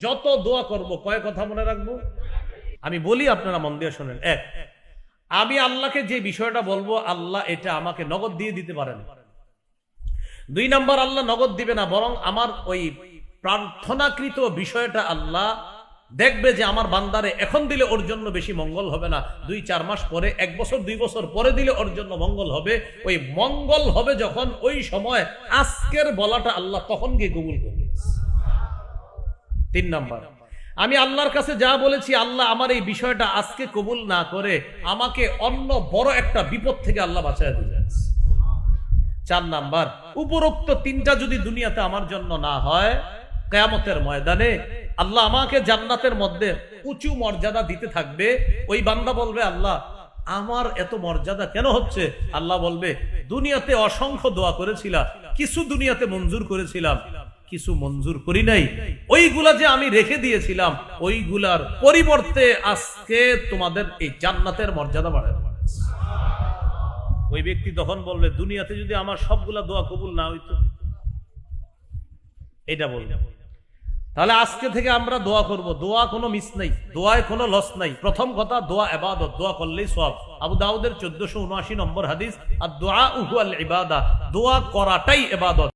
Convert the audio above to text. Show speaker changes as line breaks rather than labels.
যত দোয়া করব কয় কথা মনে রাখবো আমি বলি, আপনারা মন দিয়ে শোনেন। এক, আমি আল্লাহকে যে বিষয়টা বলবো আল্লাহ এটা আমাকে নগদ দিয়ে দিতে পারেন। 2 নাম্বার, আল্লাহ নগদ দিবে না, বরং আমার ওই প্রার্থনাকৃত বিষয়টা আল্লাহ দেখবে যে আমার বান্দারে এখন দিলে ওর জন্য বেশি মঙ্গল হবে না, 2-4 মাস পরে, 1 বছর 2 বছর পরে দিলে ওর জন্য মঙ্গল হবে। ওই মঙ্গল হবে যখন, ওই সময় আজকের বলাটা আল্লাহ তখন গিয়ে কবুল করবে। 3 নাম্বার, আমি আল্লাহর কাছে যা বলেছি আল্লাহ আমার এই বিষয়টা আজকে কবুল না করে আমাকে অন্য বড় একটা বিপদ থেকে আল্লাহ বাঁচায় দিবে। 4 নাম্বার, উপরোক্ত 3টা যদি দুনিয়াতে আমার জন্য না হয়, কিয়ামতের ময়দানে আল্লাহ আমাকে জান্নাতের মধ্যে উঁচু মর্যাদা দিতে থাকবে। ওই বান্দা বলবে, আল্লাহ আমার এত মর্যাদা কেন হচ্ছে? আল্লাহ বলবে, দুনিয়াতে অসংখ্য দোয়া করেছিলাম, কিছু দুনিয়াতে মঞ্জুর করেছিলাম, কিছু মঞ্জুর করি নাই। ওইগুলা যে আমি রেখে দিয়েছিলাম, ওইগুলার পরিবর্তে আজকে তোমাদের এই জান্নাতের মর্যাদা বাড়ায়। ওই ব্যক্তি তখন বলবে, দুনিয়াতে যদি আমার সবগুলা দোয়া কবুল না হইতো, এটা বলবে। তাহলে আজকে থেকে আমরা দোয়া করব, দোয়া কোনো মিস নাই, দোয়ায় কোনো লস নাই। প্রথম কথা, দোয়া ইবাদত, দোয়া করলেই সওয়াব। আবু দাউদের 1479 নম্বর হাদিস, আর দোয়া হুয়াল ইবাদা, দোয়া করাটাই ইবাদত।